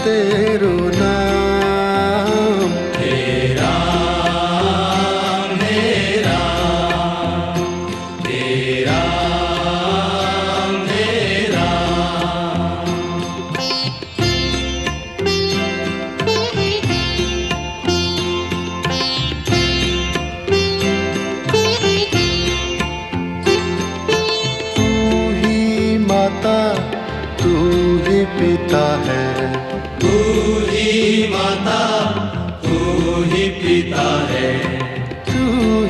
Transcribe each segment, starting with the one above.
तेरो नाम। हे राम हे राम हे राम हे राम। तू ही माता तू ही पिता है, तू ही माता तू ही पिता है, तू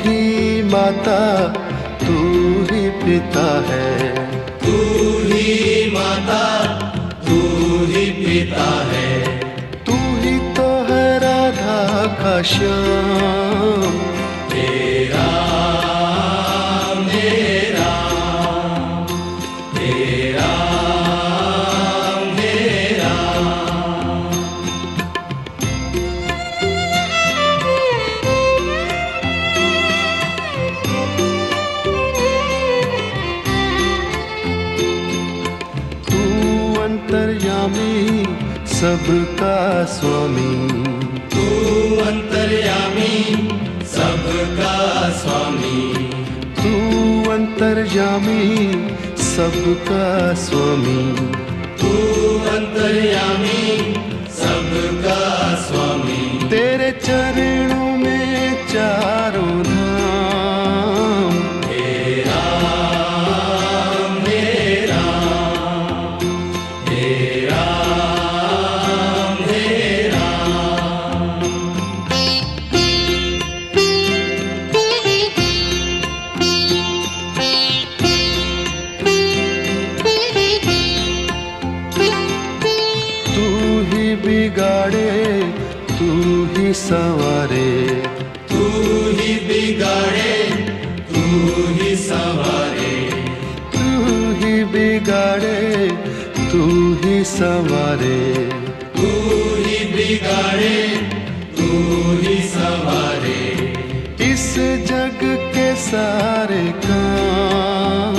ही माता तू ही पिता है। तू ही माता तू ही पिता है। तू ही तो है राधा का श्याम। हे राम हे राम हे राम हे राम। तू अंतर्यामी सबका स्वामी, तू अंतर्यामी सबका स्वामी, तू अंतर्यामी सबका स्वामी। तू अंतर्यामी सबका स्वामी। तेरे चरणों में चारों धाम। हे राम हे राम हे राम हे राम। तू ही बिगाड़े तू ही संवारे, तू ही बिगाड़े तू ही संवारे, तू ही बिगाड़े तू ही संवारे। तू ही बिगाड़े तू ही संवारे। इस जग के सारे काम।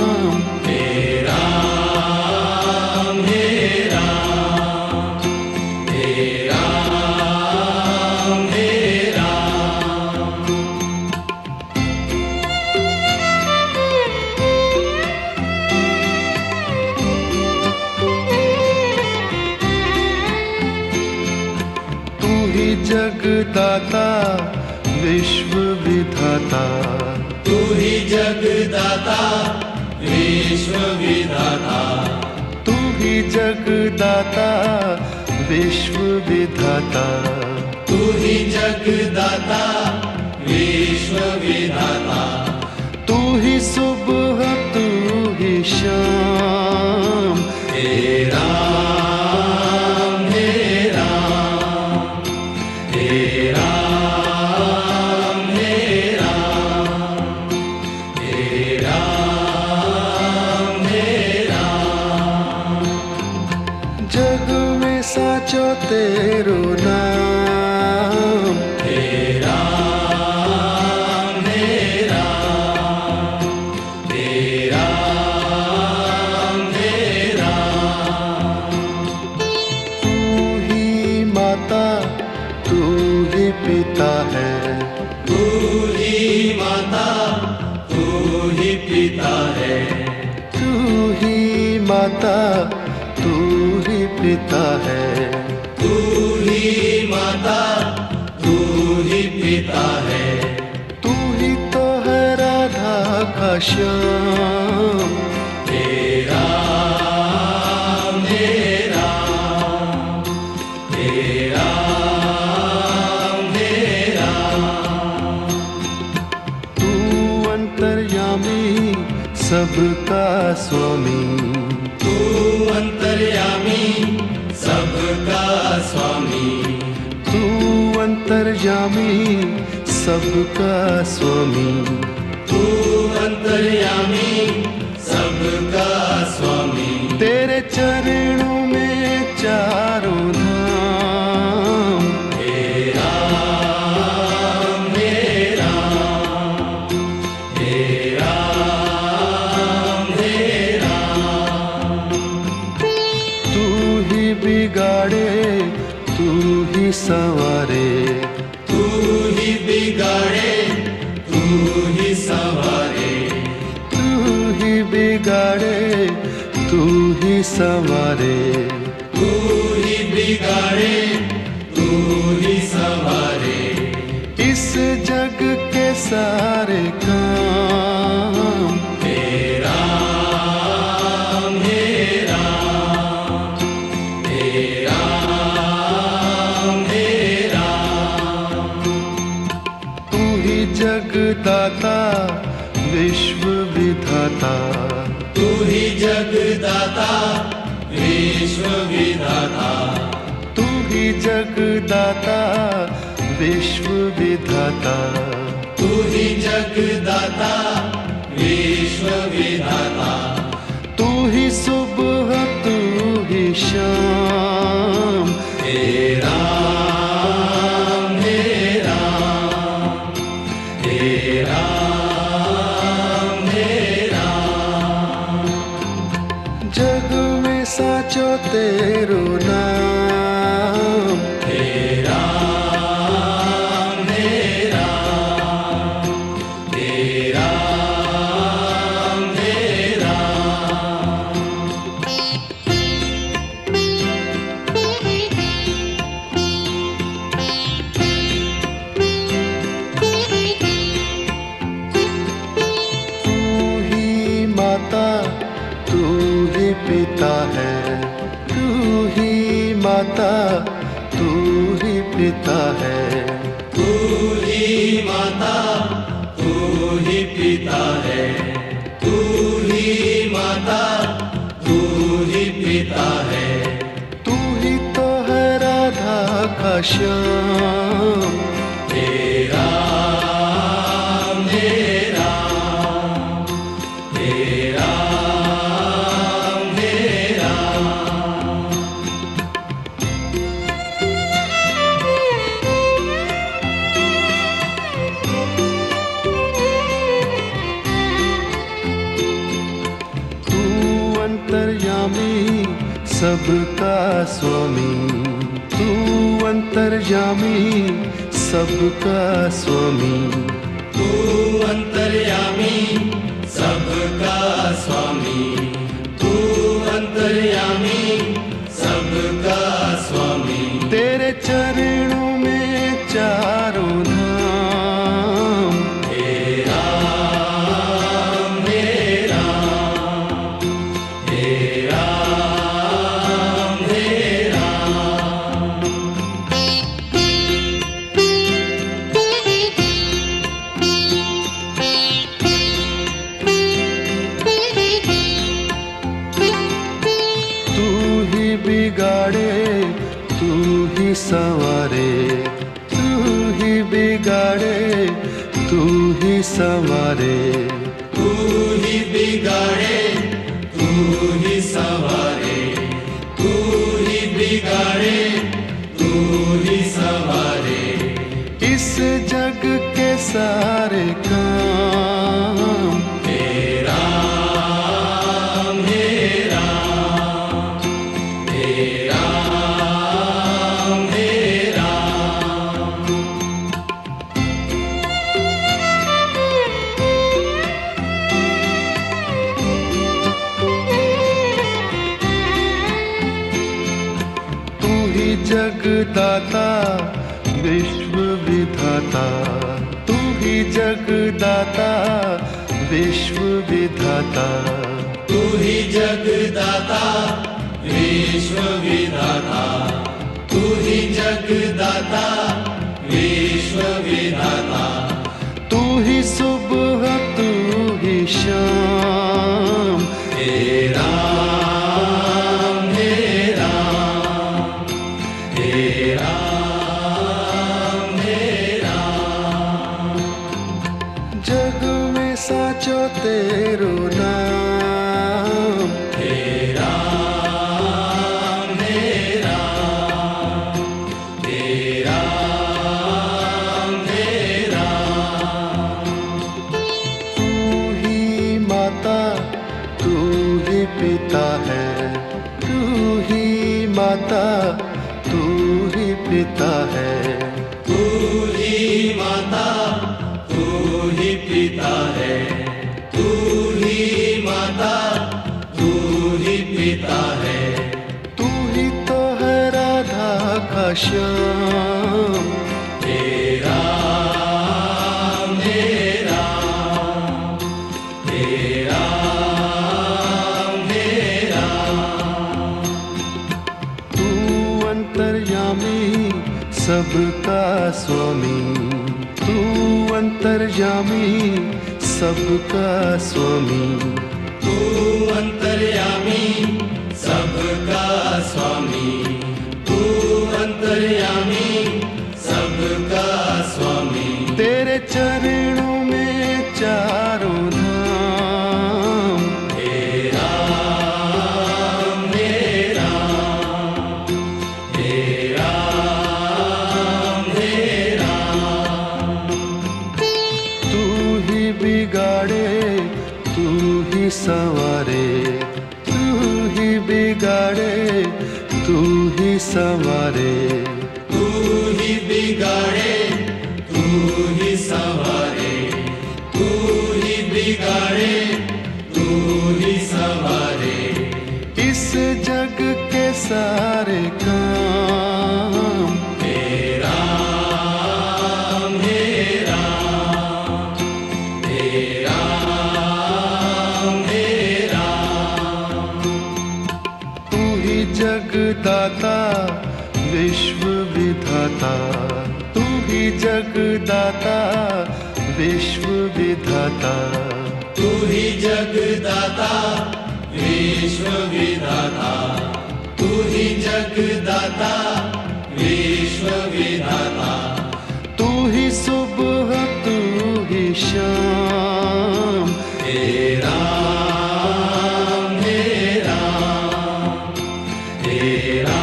हे राम हे राम हे राम हे राम। तू ही जगदाता विश्व विधाता, तू ही जगदाता विश्व विधाता, तू ही जगदाता विश्व विधाता। तू ही जगदाता विश्व विधाता। तू ही सुबह तू ही शाम। हे राम हे राम हे राम हे राम हे राम हे राम। जग में साचो तेरो नाम। हे राम हे राम हे राम हे राम। तू ही माता तू ही पिता है, तू ही माता तू ही पिता है, तू ही माता तू ही पिता है। तू ही माता तू ही पिता है। तू ही तो है राधा का श्याम। हे राम हे राम हे राम हे राम। तू अंतर्यामी सबका स्वामी, तू अंतर्यामी सबका स्वामी, तू अंतर्यामी सबका स्वामी। तू अंतर्यामी सबका स्वामी। तेरे चरणों में चारों धाम। हे राम हे राम हे राम हे राम। तू ही बिगाड़े ही संवारे, तू ही बिगाड़े तू ही संवारे, तू ही बिगाड़े तू ही संवारे, इस जग के सारे काम हे राम हे राम, हे राम हे राम। तू ही जगदाता विश्व विधाता, तू ही जगदाता विश्व विधाता, तू ही जगदाता विश्व विधाता, तू ही जगदाता विश्व विधाता, तू ही सुबह तू ही शाम, हे राम हे राम, हे राम हे राम। जग में साचो तेरो नाम, हे राम हे राम, हे राम हे राम। तू ही माता तू ही पिता है, तू ही माता तू ही पिता है, तू ही माता तू ही पिता है, तू ही माता तू ही पिता है, तू ही तो है राधा का श्याम, हे राम हे राम, हे राम हे राम। तू अंतर्यामी सबका स्वामी, तू अंतर्यामी सबका स्वामी, तू अंतर्यामी सबका स्वामी, तू अंतर्यामी सबका स्वामी। तेरे चरणों में चारों धाम, हे राम हे राम, हे राम हे राम। तू ही बिगाड़े तू ही संवारे, तू ही बिगाड़े तू ही संवारे, तू ही बिगाड़े तू ही संवारे, तू ही बिगाड़े तू ही संवारे, इस जग के सारे काम हे राम हे राम, हे राम हे राम। तू ही जगदाता विश्व विधाता, तू ही जगदाता विश्व विधाता, तू ही जगदाता विश्व विधाता, तू ही जगदाता विश्व विधाता, तू ही सुबह तू ही शाम, हे राम हे राम, हे राम हे राम। जग में साचो तेरो नाम, हे राम हे राम, हे राम हे राम। तू ही माता तू ही पिता है, तू ही माता तू ही पिता है, तू ही माता तू ही ही पिता है, तू ही माता, तू ही पिता है। तू ही तो है राधा का श्याम। तेरा मेरा, तेरा मेरा, तू अंतर्यामी सबका स्वामी। तू अंतर्यामी सबका स्वामी। तू अंतर्यामी सबका स्वामी, तू अंतर्यामी सबका स्वामी। तेरे चरणों में चारों धाम। तेरा मेरा, तेरा मेरा, तू ही बिगाड़े तू ही संवारे। तू ही बिगाड़े तू ही संवारे। तू ही बिगाड़े, तू ही संवारे, तू ही बिगाड़े, तू ही संवारे। इस जग के सारे काम। तेरा मेरा, तेरा मेरा, तू ही जगदाता विश्व विधाता। तू ही जगदाता विश्व विधाता। तू ही जगदाता विश्व विधाता, तू ही जगदाता विश्व विधाता। तू ही सुबह तू ही शाम। तेरा मेरा, तेरा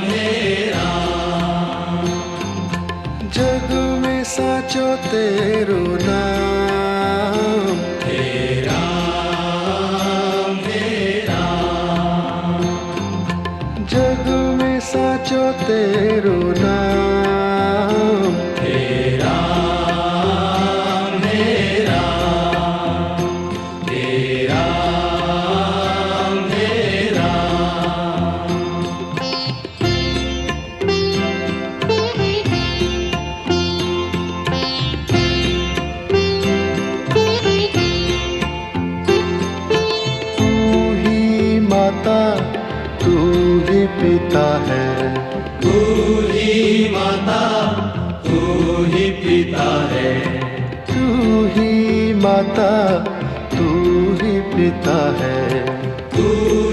मेरा, जग में साचो तेरो नाम। तेरा मेरा, जग में साचो तेरो नाम। तेरा मेरा, तेरा मेरा। तू ही माता तू ही पिता है। तू ही माता, तू ही पिता है। तू ही माता तू ही पिता है। तू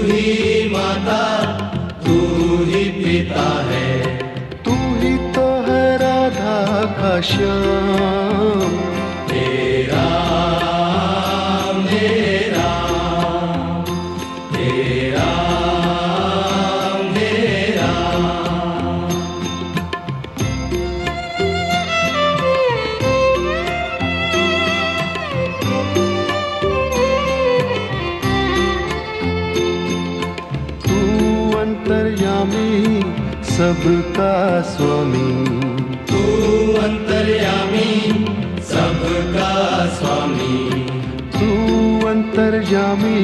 ही माता, तू ही पिता है। तू ही तो है राधा का श्याम। तेरा मेरा, तेरा मेरा, तू अंतर्यामी सबका स्वामी। तू अंतर्यामी सबका स्वामी, तू अंतर्यामी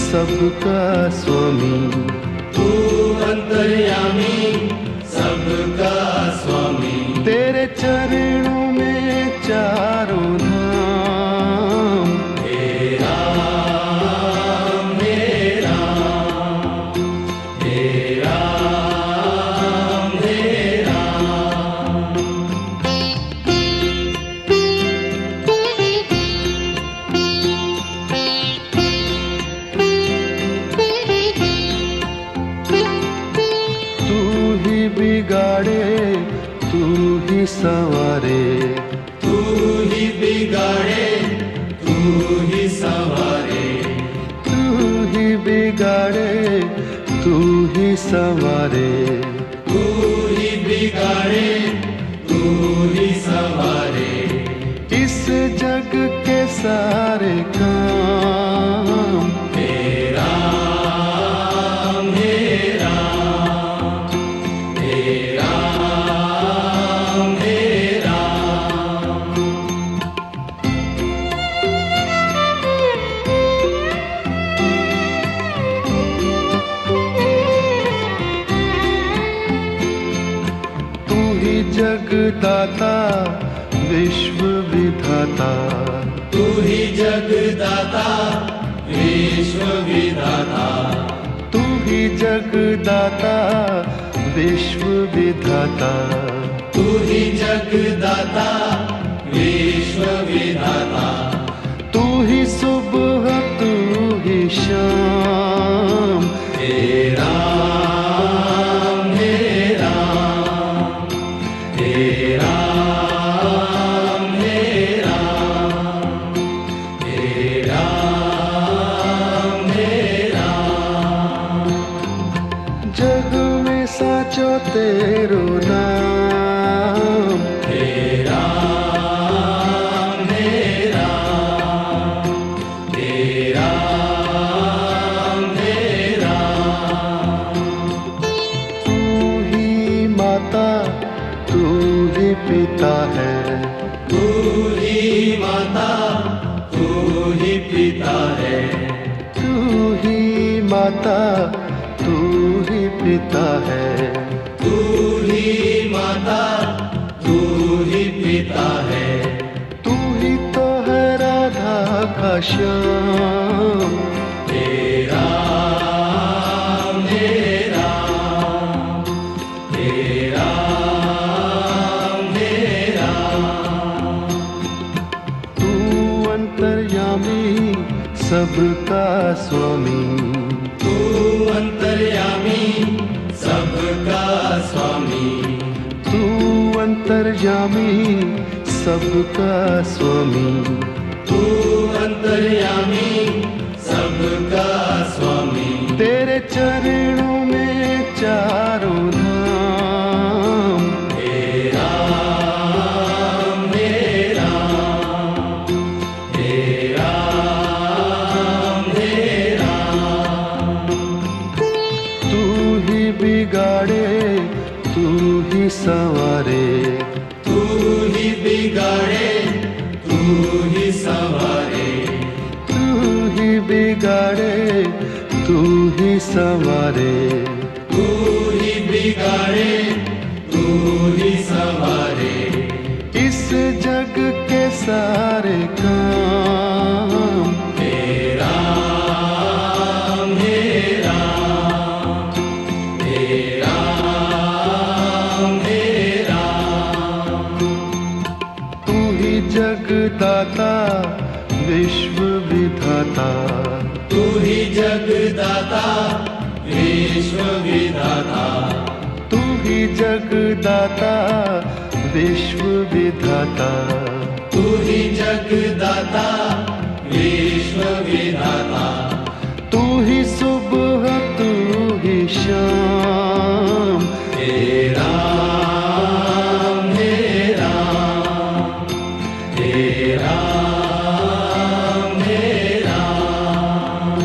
सबका स्वामी। तू अंतर्यामी सबका स्वामी। तेरे चरणों में चारों धाम। तेरा मेरा, तेरा मेरा, तू ही बिगाड़े तू ही संवारे। तू ही बिगाड़े, तू ही संवारे। तू ही बिगाड़े तू ही संवारे। तू ही बिगाड़े, तू ही संवारे। इस जग के सारे काम। तेरा मेरा, तेरा मेरा, जगदाता विश्व विधाता, तू ही जगदाता विश्व विधाता, तू ही जगदाता विश्व विधाता, तू ही जगदाता विश्व विधाता, तू ही सुबह तू ही शाम, हे राम हे राम, हे राम हे राम, हे राम हे राम। जग में साचो तेरो नाम, हे राम हे राम, हे राम हे राम। तू ही माता तू ही पिता है, तू ही माता तू ही पिता है, तू ही माता तू ही पिता है, तू ही माता तू ही पिता है, तू ही तो है राधा का श्याम, हे राम हे राम, हे राम हे राम। तू अंतर्यामी सबका स्वामी, तू अंतर्यामी सबका स्वामी, तू अंतर्यामी सबका स्वामी, तू अंतर्यामी सबका स्वामी। तेरे चरणों में चारों धाम, हे राम हे राम, हे राम हे राम। तू ही बिगाड़े तू ही संवारे, तू ही बिगाड़े तू ही संवारे, तू ही बिगाड़े तू ही संवारे, तू ही बिगाड़े तू ही संवारे। इस जग के सारे काम, हे राम हे राम, हे राम हे राम। तू ही जगदाता विश्व विधाता, तू ही जगदाता विश्व विधाता, तू ही जगदाता विश्व विधाता, तू ही जगदाता विश्व विधाता, तू ही सुबह तू ही शाम, हे राम हे राम, हे राम हे राम।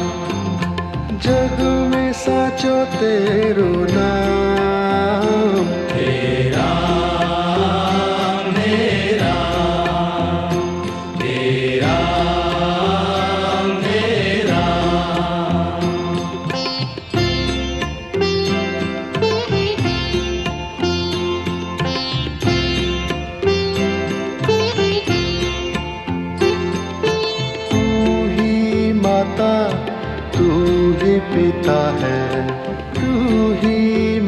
जग में साचो तेरो नाम, हे राम हे राम, हे राम हे राम। तू ही माता तू ही पिता है, तू ही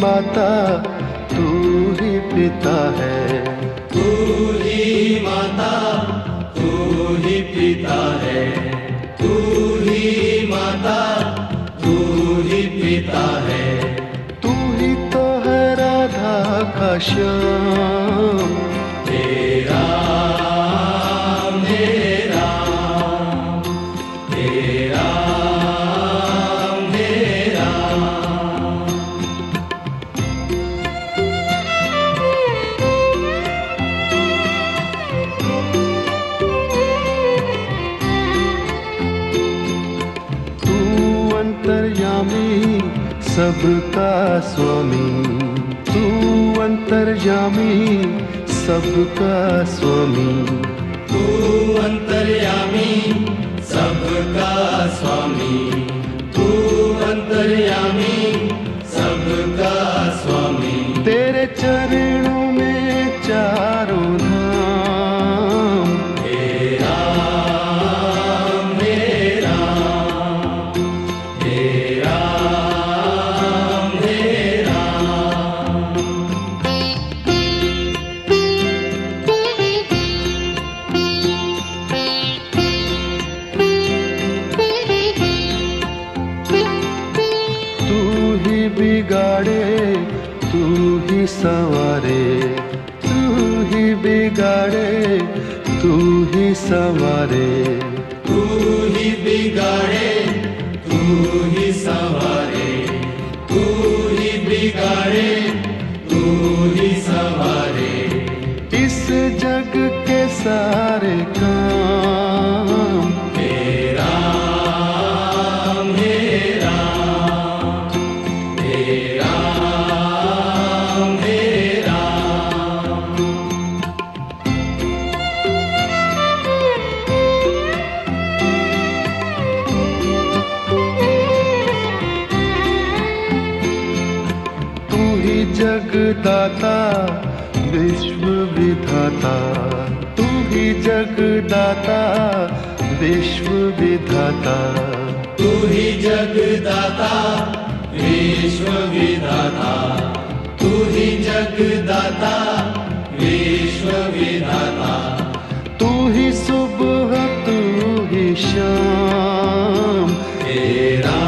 माता तू ही पिता है, तू ही माता तू ही पिता है, तू ही माता तू ही पिता है, तू ही तो है राधा का श्याम, हे राम हे राम, हे राम हे राम। तू अंतर्यामी सबका स्वामी, तू अंतर्यामी सबका स्वामी, तू अंतर्यामी सबका स्वामी, तू अंतर्यामी सबका स्वामी। तेरे चरणों में चार संवारे, तू ही बिगाड़े, तू ही संवारे, तू ही बिगाड़े, तू ही संवारे, तू ही बिगाड़े, तू ही संवारे। इस जग के सारे काम तेरा मेरा, तेरा मेरा। तू ही जगदाता विश्व विधाता, तू ही जगदाता विश्व विधाता, तू ही जगदाता विश्व विधाता, तू ही जगदाता विश्व विधाता। तू ही सुबह तू ही शाम, तेरा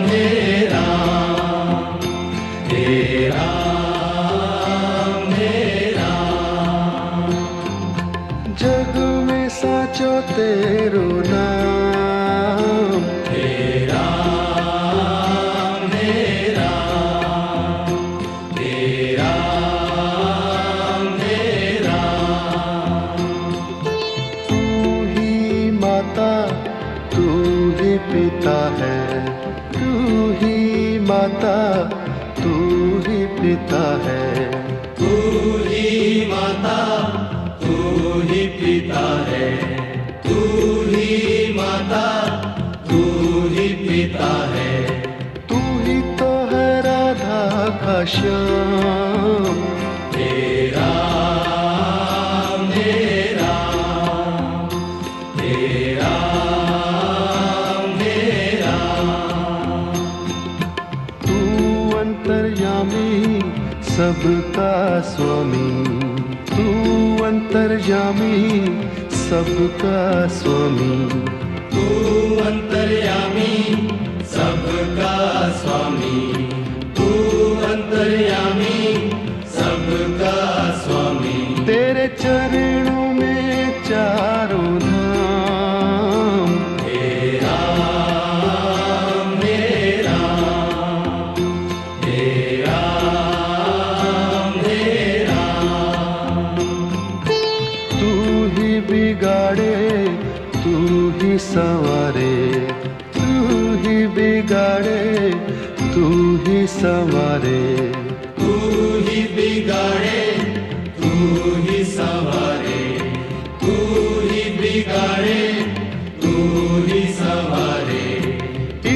मेरा, तेरा मेरा। जग में साचो तेरो नाम, तेरा मेरा, तेरा मेरा। तू ही माता तू ही पिता है, तू ही माता तू ही पिता है, तू ही माता, तू ही पिता है, तू ही माता, तू ही पिता है। तू ही तो है राधा का श्याम, तेरा मेरा, तेरा मेरा। तू अंतर्यामी सबका स्वामी, तू अंतर्यामी सबका स्वामी, तू अंतर्यामी सबका स्वामी, तू अंतर्यामी सबका स्वामी। तेरे चरणों में चारों धाम, तेरा मेरा, तेरा मेरा। तू ही बिगाड़े, तू ही संवारे, तू ही बिगाड़े, तू ही संवारे, तू ही बिगाड़े, तू ही संवारे, तू ही बिगाड़े, तू ही संवारे।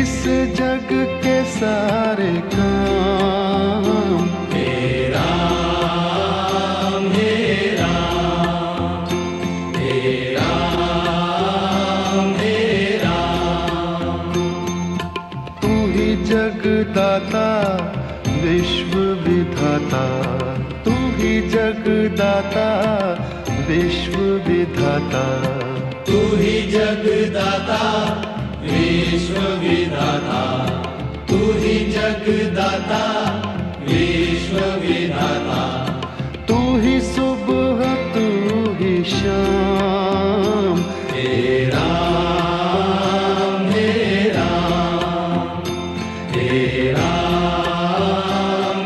इस जग के सारे काम तेरा मेरा, तेरा मेरा। तू ही जगदाता विश्व विधाता, तू ही जगदाता विश्व विधाता, तू ही जगदाता विश्व विधाता, तू ही जगदाता विश्व विधाता। तू ही सुबह तू ही शाम, तेरा मेरा, तेरा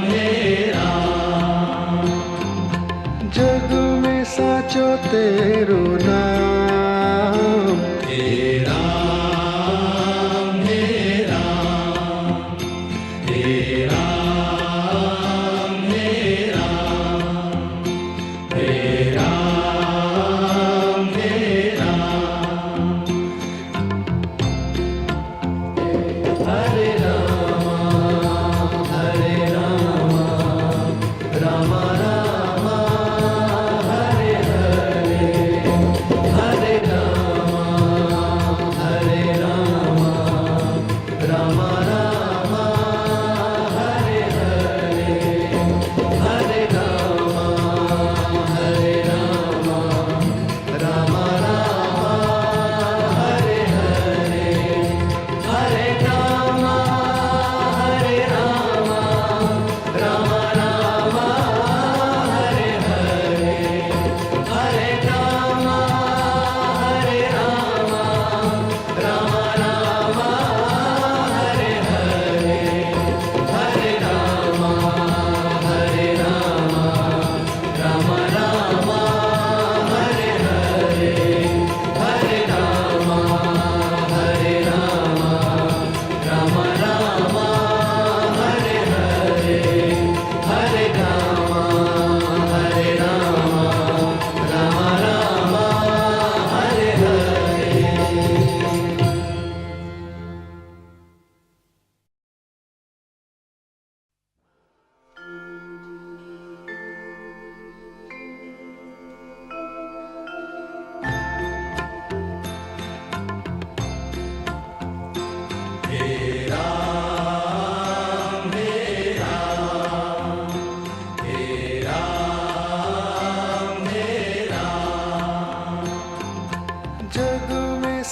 मेरा। जग में साचो तेरो नाम, तेरा मेरा, तेरा मेरा, तेरा मेरा। हरे राम, हरे राम, राम राम, हरे हरे,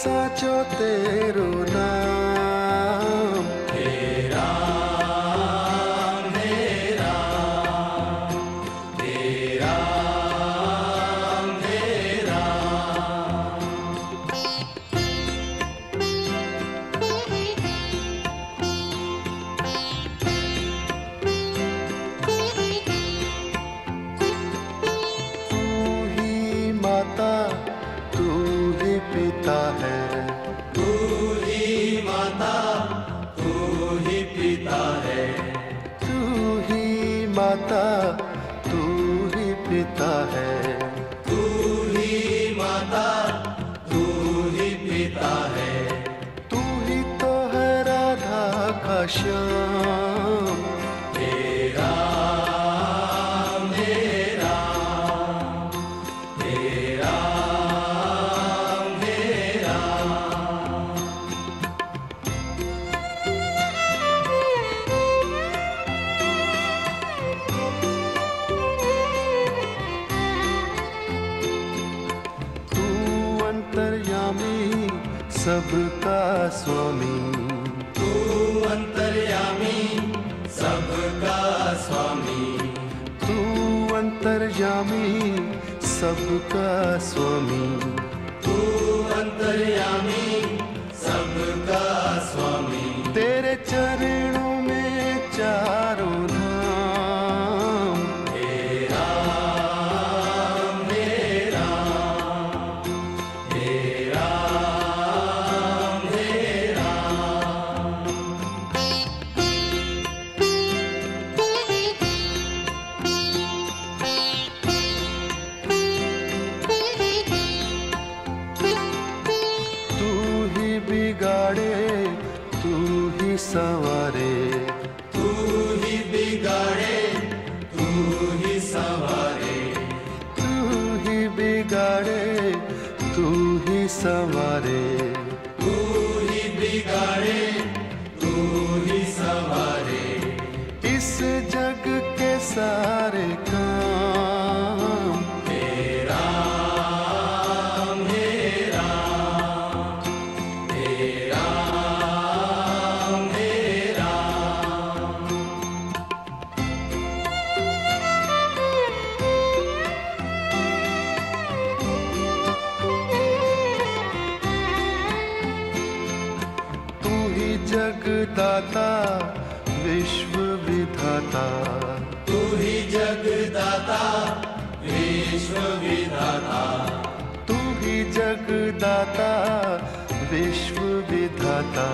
साचो तेरो नाम। हे राम हे राम हे राम हे राम। तू ही माता तू ही पिता है, तू ही माता तू ही पिता है, तू ही माता तू ही पिता है। तू ही माता तू ही पिता है। तू ही तो है राधा का श्याम। हे राम हे राम हे राम हे राम। तू अंतर्यामी सबका स्वामी, तू अंतर्यामी सबका स्वामी, तू अंतर्यामी सबका स्वामी। तू अंतर्यामी सबका स्वामी। तेरे चरणों में चारों धाम। हे राम हे राम हे राम हे राम। तू ही बिगाड़े तू ही संवारे, तू ही बिगाड़े तू ही संवारे, तू ही बिगाड़े तू ही संवारे। तू ही बिगाड़े तू ही संवारे। इस जग के सारे काम। हे राम हे राम हे राम हे राम। तू ही जगदाता विश्व विधाता, तू ही जगदाता विश्व विधाता, तू ही जगदाता विश्व विधाता।